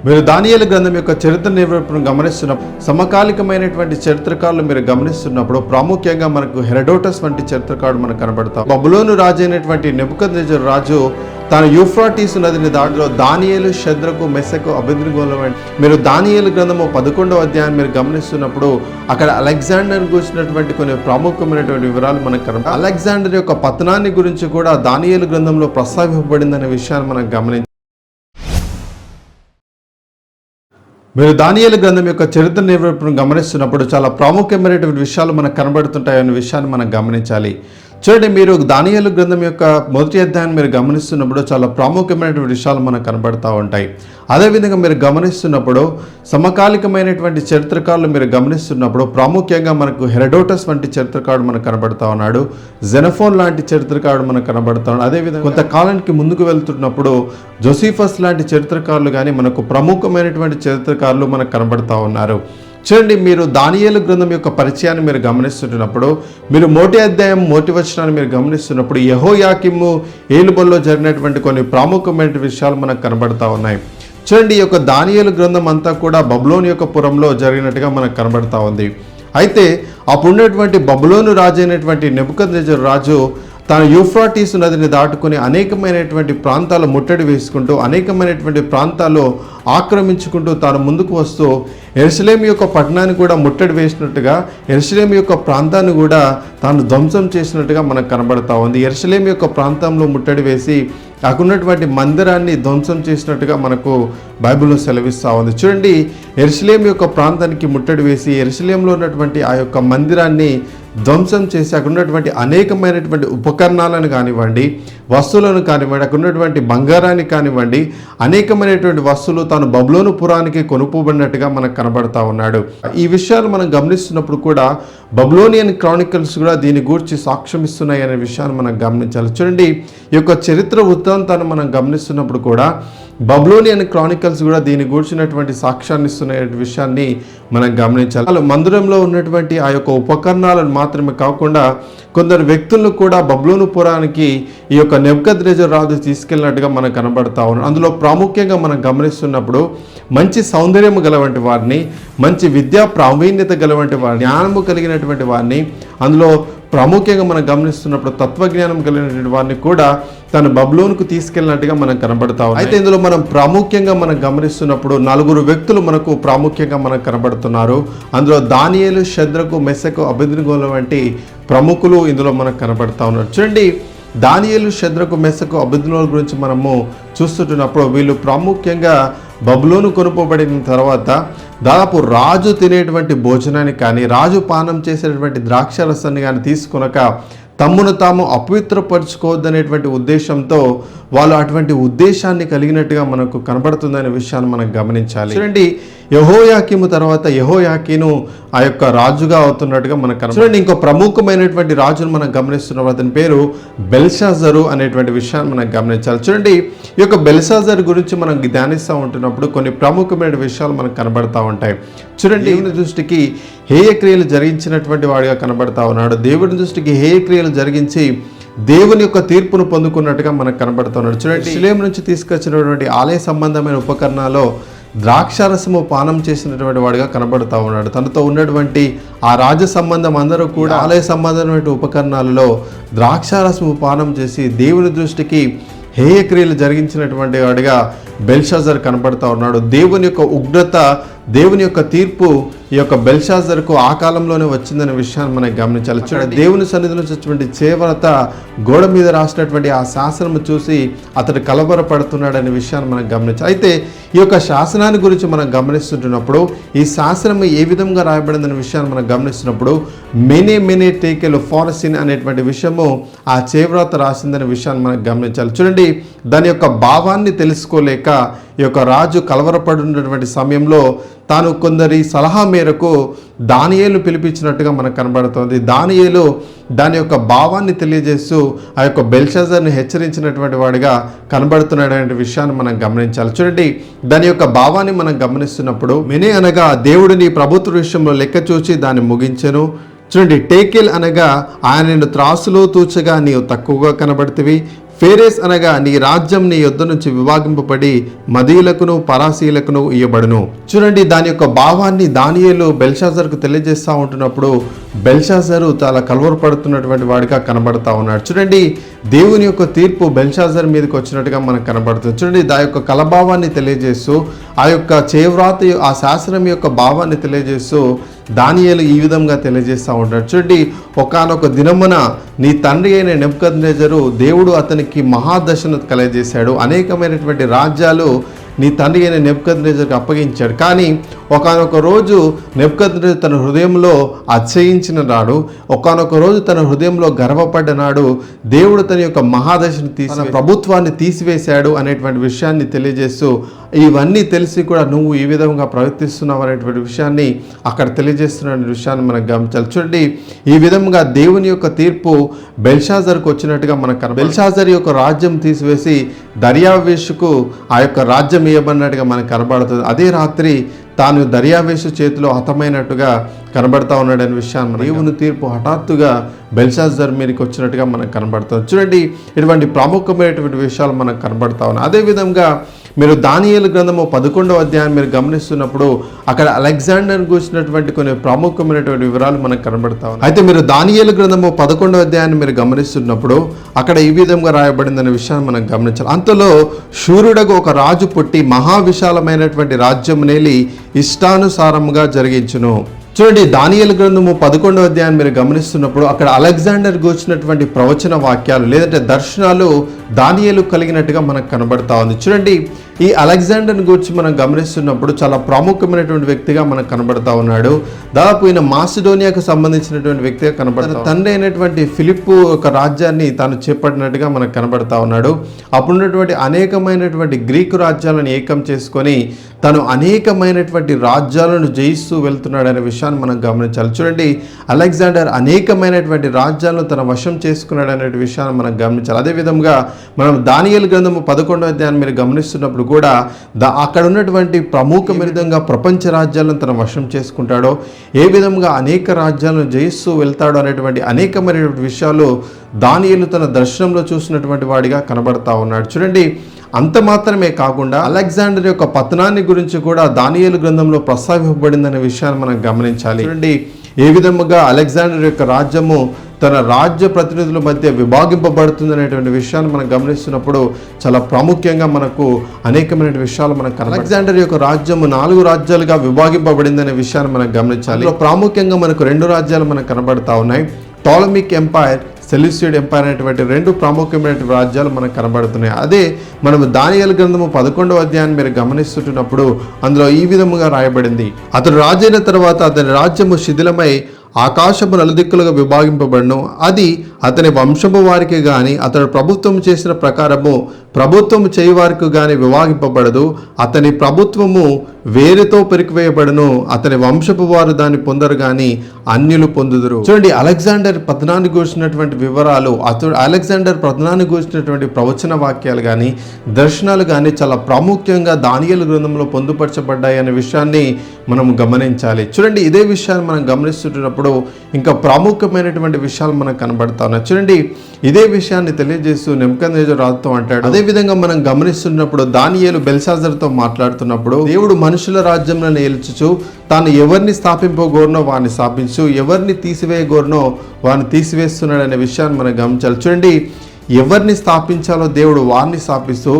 మీరు దానియేలు గ్రంథం యొక్క చరిత్ర నిరూపణను గమనిస్తున్నప్పుడు సమకాలికమైనటువంటి చరిత్రకారులు మీరు గమనిస్తున్నప్పుడు ప్రాముఖ్యంగా మనకు హెరోడోటస్ వంటి చరిత్రకారుడు మనకు కనబడతాం. బబులోను రాజు అయినటువంటి నెబుకద్నెజరు రాజు తాను యూఫ్రాటీస్ నదిని దాటిలో దానియేలు, షద్రకు, మెషకు, అబేద్నెగోల మీరు దానియేలు గ్రంథము 11వ అధ్యాయం మీరు గమనిస్తున్నప్పుడు అక్కడ అలెగ్జాండర్ గురించినటువంటి కొన్ని ప్రాముఖ్యమైనటువంటి వివరాలు మనకు కనబడతాయి. అలెగ్జాండర్ యొక్క పతనాన్ని గురించి కూడా దానియేలు గ్రంథంలో ప్రస్తావింపబడిందనే విషయాన్ని మనం గమనించాలి. మీరు దానియేలు గ్రంథం యొక్క చరిత్ర నిరూపణను గమనిస్తున్నప్పుడు చాలా ప్రాముఖ్యమైనటువంటి విషయాలు మనకు కనబడుతుంటాయనే విషయాన్ని మనం గమనించాలి. చూడండి, మీరు దానియేలు గ్రంథం యొక్క మొదటి అధ్యాయాన్ని మీరు గమనిస్తున్నప్పుడు చాలా ప్రాముఖ్యమైనటువంటి విషయాలు మనకు కనబడుతూ ఉంటాయి. అదేవిధంగా మీరు గమనిస్తున్నప్పుడు సమకాలికమైనటువంటి చరిత్రకారులు మీరు గమనిస్తున్నప్పుడు ప్రాముఖ్యంగా మనకు హెరోడోటస్ వంటి చరిత్రకారుడు మనకు కనబడుతూ ఉన్నాడు. జెనఫోన్ లాంటి చరిత్రకారుడు మనకు కనబడుతూ ఉన్నాడు. అదేవిధంగా కొంతకాలానికి ముందుకు వెళ్తున్నప్పుడు జోసిఫస్ లాంటి చరిత్రకారులు కానీ మనకు ప్రముఖమైనటువంటి చరిత్రకారులు మనకు కనబడుతూ ఉన్నారు. చూడండి, మీరు దానియేలు గ్రంథం యొక్క పరిచయాన్ని మీరు గమనిస్తున్నప్పుడు మీరు మొదటి అధ్యాయం మొదటి వచనాన్ని మీరు గమనిస్తున్నప్పుడు యెహోయాకీము ఏలుబడిలో జరిగినటువంటి కొన్ని ప్రాముఖ్యమైన విషయాలు మనకు కనబడతా ఉన్నాయి. చూడండి, ఈ యొక్క దానియేలు గ్రంథం అంతా కూడా బబులోను యొక్క పురంలో జరిగినట్టుగా మనకు కనబడతా ఉంది. అయితే అప్పుడున్నటువంటి బబులోను రాజు అయినటువంటి నెబుకద్నెజరు రాజు తాను యూఫ్రాటీస్ నదిని దాటుకుని అనేకమైనటువంటి ప్రాంతాలు ముట్టడి వేసుకుంటూ అనేకమైనటువంటి ప్రాంతాలు ఆక్రమించుకుంటూ తాను ముందుకు వస్తూ యెరూషలేము యొక్క పట్టణాన్ని కూడా ముట్టడి వేసినట్టుగా యెరూషలేము యొక్క ప్రాంతాన్ని కూడా తాను ధ్వంసం చేసినట్టుగా మనకు కనబడతా ఉంది. యెరూషలేము యొక్క ప్రాంతంలో ముట్టడి వేసి అక్కడున్నటువంటి మందిరాన్ని ధ్వంసం చేసినట్టుగా మనకు బైబిల్లో సెలవిస్తూ ఉంది. చూడండి, యెరూషలేము యొక్క ప్రాంతానికి ముట్టడి వేసి యెరూషలేములో ఉన్నటువంటి ఆ యొక్క మందిరాన్ని ధ్వంసం చేసి అక్కడ ఉన్నటువంటి అనేకమైనటువంటి ఉపకరణాలను కానివ్వండి, వస్తువులను కానివ్వండి, అక్కడ ఉన్నటువంటి బంగారాన్ని కానివ్వండి, అనేకమైనటువంటి వస్తువులు తాను బబులోను పురానికి కొనుక్కోబడినట్టుగా మనకు కనబడతా ఉన్నాడు. ఈ విషయాలు మనం గమనిస్తున్నప్పుడు కూడా బబులోనియన్ క్రానికల్స్ కూడా దీని గురించి సాక్ష్యం ఇస్తున్నాయి అనే విషయాన్ని మనం గమనించాలి. చూడండి, ఈ యొక్క చరిత్ర వృత్తాంతాన్ని మనం గమనిస్తున్నప్పుడు కూడా బబులోనియన్ క్రానికల్స్ కూడా దీని గురించినటువంటి సాక్ష్యాన్ని ఇస్తున్న విషయాన్ని మనం గమనించాలి. మందిరంలో ఉన్నటువంటి ఆ యొక్క ఉపకరణాలను మాత్రమే కాకుండా కొందరు వ్యక్తులను కూడా బబులోను పురానికి ఈ యొక్క నెబుకద్నెజరు రాజు తీసుకెళ్ళినట్టుగా మనకు కనబడతా ఉన్నాడు. అందులో ప్రాముఖ్యంగా మనం గమనిస్తున్నప్పుడు మంచి సౌందర్యం గలవంటి వారిని, మంచి విద్యా ప్రావీణ్యత గలవంటి వారిని, జ్ఞానము కలిగినటువంటి వారిని, అందులో ప్రాముఖ్యంగా మనం గమనిస్తున్నప్పుడు తత్వజ్ఞానం కలిగినటువంటి వారిని కూడా తను బబులోనుకు తీసుకెళ్ళినట్టుగా మనం కనబడతా ఉన్నాం. అయితే ఇందులో మనం ప్రాముఖ్యంగా మనం గమనిస్తున్నప్పుడు 4 వ్యక్తులు మనకు ప్రాముఖ్యంగా మనకు కనబడుతున్నారు. అందులో దానియేలు, షద్రకు, మెషకు, అబేద్నెగోల వంటి ప్రముఖులు ఇందులో మనకు కనబడతా ఉన్నారు. చూడండి, దానియేలు, షద్రకు, మెషకు, అబేద్నెగోల గురించి మనము చూస్తున్నప్పుడు వీళ్ళు ప్రాముఖ్యంగా బబులోను కొనుక్కోబడిన తర్వాత దాదాపు రాజు తినేటువంటి భోజనాన్ని కానీ రాజు పానం చేసేటువంటి ద్రాక్షరసాన్ని కానీ తీసుకొనక తమ్మును తాము అపవిత్రపరచుకోవద్దనేటువంటి ఉద్దేశంతో వాళ్ళు అటువంటి ఉద్దేశాన్ని కలిగినట్టుగా మనకు కనబడుతుందనే విషయాన్ని మనం గమనించాలి. చూడండి, యెహోయాకీము తర్వాత యెహోయాకీను ఆ యొక్క రాజుగా అవుతున్నట్టుగా మనకు కనబడుతుంది. చూడండి, ఇంకో ప్రముఖమైనటువంటి రాజును మనం గమనిస్తున్నాం. అతని పేరు బెల్షాజరు అనేటువంటి విషయాన్ని మనం గమనించాలి. చూడండి, ఈ యొక్క బెల్షాజర్ గురించి మనం ధ్యానిస్తూ ఉంటున్నప్పుడు కొన్ని ప్రముఖమైన విషయాలు మనకు కనబడతా ఉంటాయి. చూడండి, దేవుని దృష్టికి హేయక్రియలు జరిగించినటువంటి వాడిగా కనబడతా ఉన్నాడు. దేవుని దృష్టికి హేయక్రియలు జరిగించి దేవుని యొక్క తీర్పును పొందుకున్నట్టుగా మనకు కనబడుతున్నాడు. చూడండి, యెరూషలేము నుంచి తీసుకొచ్చినటువంటి ఆలయ సంబంధమైన ఉపకరణాల్లో ద్రాక్షారసము పానం చేసినటువంటి వాడిగా కనబడుతూ ఉన్నాడు. తనతో ఉన్నటువంటి ఆ రాజ సంబంధం అందరూ కూడా ఆలయ సంబంధమైన ఉపకరణాలలో ద్రాక్షారసము పానం చేసి దేవుని దృష్టికి హేయక్రియలు జరిగించినటువంటి వాడిగా బెల్షాజర్ కనబడతా ఉన్నాడు. దేవుని యొక్క ఉగ్రత, దేవుని యొక్క తీర్పు ఈ యొక్క బెల్షాజర్కు ఆ కాలంలోనే వచ్చిందనే విషయాన్ని మనం గమనించాలి. చూడండి, దేవుని సన్నిధిలో వచ్చినటువంటి చేవరత గోడ మీద రాసినటువంటి ఆ శాసనము చూసి అతడు కలవరపడుతున్నాడనే విషయాన్ని మనం గమనించాలి. అయితే ఈ యొక్క శాసనాన్ని గురించి మనం గమనిస్తున్నప్పుడు ఈ శాసనం ఏ విధంగా రాయబడిందనే విషయాన్ని మనం గమనిస్తున్నప్పుడు మెనే టేకెల్ ఫారసిన్ అనేటువంటి విషయము ఆ చేవరత రాసిందనే విషయాన్ని మనం గమనించాలి. చూడండి, దాని యొక్క భావాన్ని తెలుసుకోలేక ఈ యొక్క రాజు కలవరపడినటువంటి సమయంలో తాను కొందరి సలహా మేరకు దానియేలు పిలిపించినట్టుగా మనకు కనబడుతుంది. దానియేలు దాని యొక్క భావాన్ని తెలియజేస్తూ ఆ యొక్క బెల్షాజర్ని హెచ్చరించినటువంటి వాడిగా కనబడుతున్నటువంటి విషయాన్ని మనం గమనించాలి. చూడండి, దాని యొక్క భావాన్ని మనం గమనిస్తున్నప్పుడు మెనే అనగా దేవుడు నీ ప్రభుత్వ విషయంలో లెక్క చూచి దాన్ని ముగించెను. చూడండి, టేకెల్ అనగా ఆయన నిన్ను త్రాసులో తూచగా నీవు తక్కువగా కనబడుతుంది. ఫేరెస్ అనగా నీ రాజ్యం నీ యొద్ద నుంచి విభాగింపబడి మదీయులకును పరాసీయులకును ఇయ్యబడును. చూడండి, దాని యొక్క భావాన్ని దానియేలు బెల్షాజర్కు తెలియజేస్తూ ఉంటున్నప్పుడు బెల్షాజరు చాలా కలవరపడుతున్నటువంటి వాడిగా కనబడతా ఉన్నాడు. చూడండి, దేవుని యొక్క తీర్పు బెల్షాజర్ మీదకి వచ్చినట్టుగా మనకు కనబడుతుంది. చూడండి, దాని యొక్క కలభావాన్ని తెలియజేస్తూ ఆ యొక్క చేవ్రాత ఆ శాసనం యొక్క భావాన్ని తెలియజేస్తూ దానియేలు ఈ విధంగా తెలియజేస్తూ ఉంటాడు. చూడండి, ఒకానొక దినమున నీ తండ్రి అయిన నెబుకద్నెజరు దేవుడు అతనికి మహాదశను కలగజేశాడు. అనేకమైనటువంటి రాజ్యాలు నీ తండ్రి అయిన నెబుకద్నెజరుకు అప్పగించాడు. కానీ ఒకానొక రోజు నెబుకద్నెజరు తన హృదయంలో అతిశయించిన నాడు, ఒకానొక రోజు తన హృదయంలో గర్వపడ్డ నాడు దేవుడు తన యొక్క మహాదశను తన ప్రభుత్వాన్ని తీసివేశాడు అనేటువంటి విషయాన్ని తెలియజేస్తూ, ఇవన్నీ తెలిసి కూడా నువ్వు ఈ విధంగా ప్రవర్తిస్తున్నావు అనేటువంటి విషయాన్ని అక్కడ తెలియజేస్తున్న విషయాన్ని మనం గమనించాలి. చూడండి, ఈ విధంగా దేవుని యొక్క తీర్పు బెల్షాజర్కు వచ్చినట్టుగా మనకు బెల్షాజర్ యొక్క రాజ్యం తీసివేసి దర్యావేషుకు ఆ యొక్క రాజ్యం ఇవ్వబడినట్టుగా మనకు కనబడుతుంది. అదే రాత్రి తాను దర్యావేషు చేతిలో హతమైనట్టుగా కనబడతా ఉన్నాడనే విషయాన్ని దేవుని తీర్పు హఠాత్తుగా బెల్షాజర్ మీదకి వచ్చినట్టుగా మనకు కనబడుతుంది. చూడండి, ఇటువంటి ప్రాముఖ్యమైనటువంటి విషయాలు మనకు కనబడతా ఉన్నాయి. అదేవిధంగా మీరు దానియేలు గ్రంథము 11వ అధ్యాయం మీరు గమనిస్తున్నప్పుడు అక్కడ అలెగ్జాండర్ గురించినటువంటి కొన్ని ప్రాముఖ్యమైనటువంటి వివరాలు మనకు కనబడతా ఉన్నాయి. అయితే మీరు దానియేలు గ్రంథము 11వ అధ్యాయాన్ని మీరు గమనిస్తున్నప్పుడు అక్కడ ఈ విధంగా రాయబడిందనే విషయాన్ని మనం గమనించాలి. అంతలో శూరుడకు ఒక రాజు పుట్టి మహావిశాలమైనటువంటి రాజ్యం నేలి ఇష్టానుసారముగా జరిగించును. చూడండి, దానియేలు గ్రంథము 11వ అధ్యాయం మీరు గమనిస్తున్నప్పుడు అక్కడ అలెగ్జాండర్ గూర్చినటువంటి ప్రవచన వాక్యాలు లేదంటే దర్శనాలు దానియేలు కలిగినట్టుగా మనకు కనబడతా ఉంది. చూడండి, ఈ అలెగ్జాండర్ని గురించి మనం గమనిస్తున్నప్పుడు చాలా ప్రాముఖ్యమైనటువంటి వ్యక్తిగా మనకు కనబడతా ఉన్నాడు. దాదాపు ఈయన మాసిడోనియాకు సంబంధించినటువంటి వ్యక్తిగా కనబడతాడు. తండ్రి అయినటువంటి ఫిలిప్పు ఒక రాజ్యాన్ని తాను చేపట్టినట్టుగా మనకు కనబడతా ఉన్నాడు. అప్పుడున్నటువంటి అనేకమైనటువంటి గ్రీకు రాజ్యాలను ఏకం చేసుకొని తను అనేకమైనటువంటి రాజ్యాలను జయిస్తూ వెళ్తున్నాడు అనే విషయాన్ని మనం గమనించాలి. చూడండి, అలెగ్జాండర్ అనేకమైనటువంటి రాజ్యాలను తన వశం చేసుకున్నాడు అనే విషయాన్ని మనం గమనించాలి. అదేవిధంగా మనం దానియేలు గ్రంథము 11వ అధ్యాయాన్ని మీరు గమనిస్తున్నప్పుడు కూడా అక్కడ ఉన్నటువంటి ప్రముఖమైన విధంగా ప్రపంచ రాజ్యాలను తన వశం చేసుకుంటాడో, ఏ విధంగా అనేక రాజ్యాలను జయిస్తూ వెళ్తాడో అనేటువంటి అనేకమైనటువంటి విషయాలు దానియేలు తన దర్శనంలో చూసినటువంటి వాడిగా కనబడతా ఉన్నాడు. చూడండి, అంత మాత్రమే కాకుండా అలెగ్జాండర్ యొక్క పతనాన్ని గురించి కూడా దానియేలు గ్రంథంలో ప్రస్తావింపబడిందనే విషయాన్ని మనం గమనించాలి. చూడండి, ఏ విధముగా అలెగ్జాండర్ యొక్క రాజ్యము తన రాజ్య ప్రతినిధుల మధ్య విభాగింపబడుతుంది అనేటువంటి విషయాన్ని మనం గమనిస్తున్నప్పుడు చాలా ప్రాముఖ్యంగా మనకు అనేకమైన విషయాలు మనకు అలెగ్జాండర్ యొక్క రాజ్యము 4 రాజ్యాలుగా విభాగింపబడిందనే విషయాన్ని మనం గమనించాలి. ప్రాముఖ్యంగా మనకు 2 రాజ్యాలు మనకు కనబడతా ఉన్నాయి. టాలమిక్ ఎంపైర్, సెల్యూసిడ్ ఎంపైర్ అనేటువంటి 2 ప్రాముఖ్యమైనటువంటి రాజ్యాలు మనకు కనబడుతున్నాయి. అదే మనము దానియేలు గ్రంథము 11వ అధ్యాయాన్ని మీరు గమనిస్తున్నప్పుడు అందులో ఈ విధముగా రాయబడింది, అతడు రాజైన తర్వాత అతని రాజ్యము శిథిలమై ఆకాశము నలుదిక్కులుగా విభాగింపబడను. అది అతని వంశము వారికి గాని అతడు ప్రభుత్వం చేసిన ప్రకారము ప్రభుత్వం చేయవారికి గాని విభాగింపబడదు. అతని ప్రభుత్వము వేరుతో పెరికివేయబడను. అతని వంశపు వారు దాన్ని పొందరు గాని అన్యులు పొందుదురు. చూడండి, అలెగ్జాండర్ పతనాన్ని గురించినటువంటి వివరాలు, అలెగ్జాండర్ పతనాన్ని గురించినటువంటి ప్రవచన వాక్యాలు కానీ దర్శనాలు కానీ చాలా ప్రాముఖ్యంగా దానియేలు గ్రంథంలో పొందుపరచబడ్డాయి అనే విషయాన్ని మనం గమనించాలి. చూడండి, ఇదే విషయాన్ని మనం గమనిస్తున్నప్పుడు ఇంకా ప్రాముఖ్యమైనటువంటి విషయాలు మనకు కనబడతా ఉన్నాయి. చూడండి, ఇదే విషయాన్ని తెలియజేస్తూ నెబుకద్నెజరు రాజుతో అంటాడు. అదేవిధంగా మనం గమనిస్తున్నప్పుడు దానియేలు బెల్షాజర్తో మాట్లాడుతున్నప్పుడు దేవుడు మనుషుల రాజ్యంలో ఏల్చుచు తాను ఎవరిని స్థాపింపగోరునో వారిని స్థాపించు, ఎవరిని తీసివేయగోరునో వారిని తీసివేస్తున్నాడు అనే విషయాన్ని మనం గమనించాలి. చూడండి, ఎవరిని స్థాపించాలో దేవుడు వారిని స్థాపిస్తూ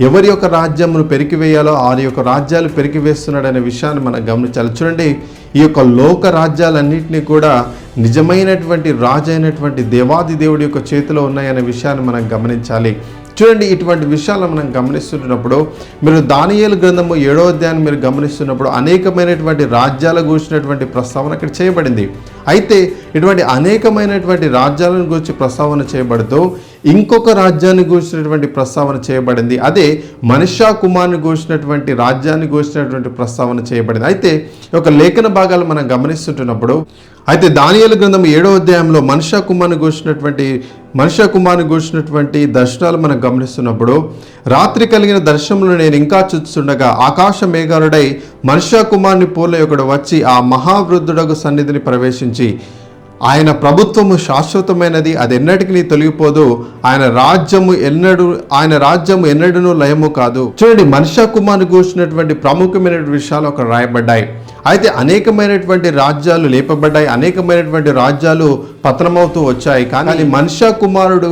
ఎవరి యొక్క రాజ్యమును పెరికివేయాలో వారి యొక్క రాజ్యాలు పెరికివేస్తున్నాడు అనే విషయాన్ని మనం గమనించాలి. చూడండి, ఈ యొక్క లోక రాజ్యాలన్నింటినీ కూడా నిజమైనటువంటి రాజు అయినటువంటి దేవాది దేవుడి యొక్క చేతిలో ఉన్నాయనే విషయాన్ని మనం గమనించాలి. చూడండి, ఇటువంటి విషయాలను మనం గమనిస్తున్నప్పుడు మీరు దానియేలు గ్రంథము 7వ అధ్యాయాన్ని మీరు గమనిస్తున్నప్పుడు అనేకమైనటువంటి రాజ్యాల గురించినటువంటి ప్రస్తావన ఇక్కడ చేయబడింది. అయితే ఇటువంటి అనేకమైనటువంటి రాజ్యాలను గురించి ప్రస్తావన చేయబడుతూ ఇంకొక రాజ్యాన్ని గురించినటువంటి ప్రస్తావన చేయబడింది. అదే మనుష్య కుమారుని గురించినటువంటి రాజ్యాన్ని గురించినటువంటి ప్రస్తావన చేయబడింది. అయితే ఒక లేఖన భాగాలు మనం గమనిస్తుంటున్నప్పుడు అయితే దానియేలు గ్రంథం 7వ అధ్యాయంలో మనుష్య కుమారుని గురించినటువంటి దర్శనాలు మనం గమనిస్తున్నప్పుడు రాత్రి కలిగిన దర్శనంలో నేను ఇంకా చూస్తుండగా ఆకాశ మేఘాలుడై మనుష్య కుమారుని పోలే ఒకడు వచ్చి ఆ మహావృద్ధుడకు సన్నిధిని ప్రవేశించి ఆయన ప్రభుత్వము శాశ్వతమైనది, అది ఎన్నటికి తొలగిపోదు. ఆయన రాజ్యము ఎన్నడూను లయము కాదు. చూడండి, మనుష్య కుమారుని కూర్చున్నటువంటి ప్రాముఖ్యమైనటువంటి విషయాలు అక్కడ రాయబడ్డాయి. అయితే అనేకమైనటువంటి రాజ్యాలు లేపబడ్డాయి, అనేకమైనటువంటి రాజ్యాలు పతనమవుతూ వచ్చాయి. కానీ మనుష్య కుమారుడు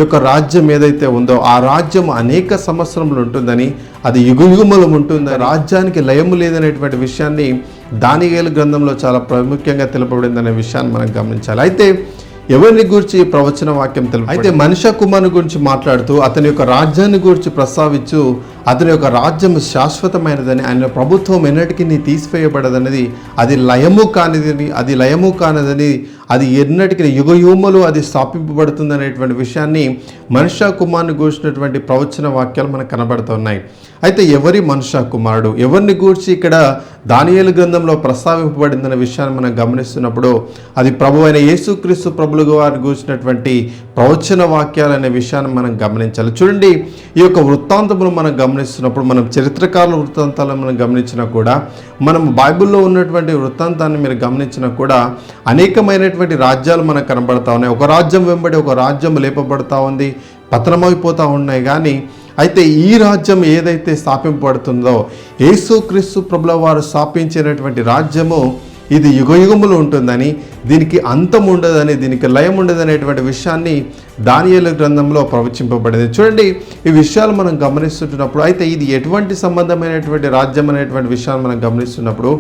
యొక్క రాజ్యం ఏదైతే ఉందో ఆ రాజ్యం అనేక సంవత్సరములు ఉంటుందని, అది యుగయుగములు ఉంటుందని, రాజ్యానికి లయము లేదనేటువంటి విషయాన్ని దానియేలు గ్రంథంలో చాలా ప్రాముఖ్యంగా తెలుపబడిందనే విషయాన్ని మనం గమనించాలి. అయితే ఎవరిని గురించి ప్రవచన వాక్యం తెలుపు? అయితే మనుష్య కుమారుని గురించి మాట్లాడుతూ అతని యొక్క రాజ్యాన్ని గురించి ప్రస్తావించు, అతని యొక్క రాజ్యం శాశ్వతమైనదని, ఆయన ప్రభుత్వం ఎన్నటికీ తీసివేయబడదనేది, అది లయము కానిదని, అది ఎన్నటికీ యుగయుగములు అది స్థాపింపబడుతుంది అనేటువంటి విషయాన్ని మనుష్య కుమారుని గురించినటువంటి ప్రవచన వాక్యాలు మనకు కనబడుతున్నాయి. అయితే ఎవరి మనుష్య కుమారుడు, ఎవరిని గూర్చి ఇక్కడ దానియేలు గ్రంథంలో ప్రస్తావింపబడిందనే విషయాన్ని మనం గమనిస్తున్నప్పుడు అది ప్రభు అయిన యేసుక్రీస్తు ప్రభులు వారిని గూర్చినటువంటి ప్రవచన వాక్యాలు అనే విషయాన్ని మనం గమనించాలి. చూడండి, ఈ యొక్క వృత్తాంతములు మనం గమనిస్తున్నప్పుడు, మనం చరిత్రకారుల వృత్తాంతాలను మనం గమనించినా కూడా, మనం బైబిల్లో ఉన్నటువంటి వృత్తాంతాన్ని మీరు గమనించినా కూడా అనేకమైనటువంటి రాజ్యాలు మనకు కనబడతా ఉన్నాయి. ఒక రాజ్యం వెంబడి ఒక రాజ్యం లేపబడతా ఉంది, పతనమైపోతూ ఉన్నాయి. కానీ అయితే ఈ రాజ్యం ఏదైతే స్థాపింపబడుతుందో, యేసుక్రీస్తు ప్రభుల వారు స్థాపించినటువంటి రాజ్యము ఇది యుగయుగములు ఉంటుందని, దీనికి అంతం ఉండదని, దీనికి లయం ఉండదనేటువంటి విషయాన్ని దానియేలు గ్రంథంలో ప్రవచింపబడింది. చూడండి, ఈ విషయాలు మనం గమనిస్తున్నప్పుడు, అయితే ఇది ఎటువంటి సంబంధమైనటువంటి రాజ్యం అనేటువంటి విషయాన్ని మనం గమనిస్తున్నప్పుడు,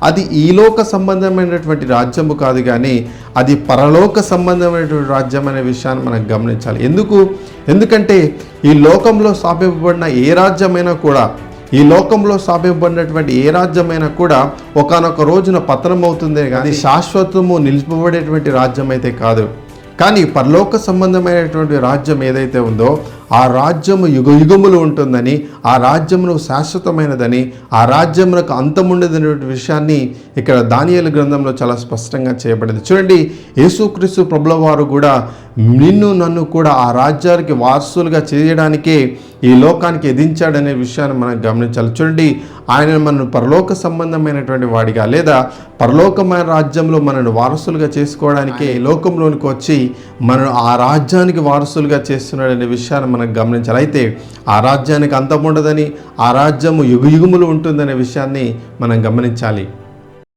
అది ఈలోక సంబంధమైనటువంటి రాజ్యము కాదు, కానీ అది పరలోక సంబంధమైనటువంటి రాజ్యం అనే విషయాన్ని మనం గమనించాలి. ఎందుకంటే ఈ లోకంలో స్థాపింపబడిన ఏ రాజ్యమైనా కూడా, ఈ లోకంలో స్థాపింపబడినటువంటి ఏ రాజ్యమైనా కూడా ఒకానొక రోజున పతనం అవుతుందే కానీ శాశ్వతము నిలిపబడేటువంటి రాజ్యం అయితే కాదు. కానీ పరలోక సంబంధమైనటువంటి రాజ్యం ఏదైతే ఉందో ఆ రాజ్యము యుగయుగములు ఉంటుందని, ఆ రాజ్యమును శాశ్వతమైనదని, ఆ రాజ్యమునకు అంతముండదనే విషయాన్ని ఇక్కడ దానియేలు గ్రంథంలో చాలా స్పష్టంగా చేయబడింది. చూడండి, యేసుక్రీస్తు ప్రభుల వారు కూడా నిన్ను నన్ను కూడా ఆ రాజ్యానికి వారసులుగా చేయడానికే ఈ లోకానికి ఎదించాడనే విషయాన్ని మనం గమనించాలి. చూడండి, ఆయన మనను పరలోక సంబంధమైనటువంటి వాడిగా, లేదా పరలోకమైన రాజ్యంలో మనను వారసులుగా చేసుకోవడానికే ఈ లోకంలోనికి వచ్చి మనను ఆ రాజ్యానికి వారసులుగా చేస్తున్నాడనే విషయాన్ని మనం గమనించాలి. అయితే ఆ రాజ్యానికి అంతం ఉండదని, ఆ రాజ్యము యుగయుగములు ఉంటుందనే విషయాన్ని మనం గమనించాలి.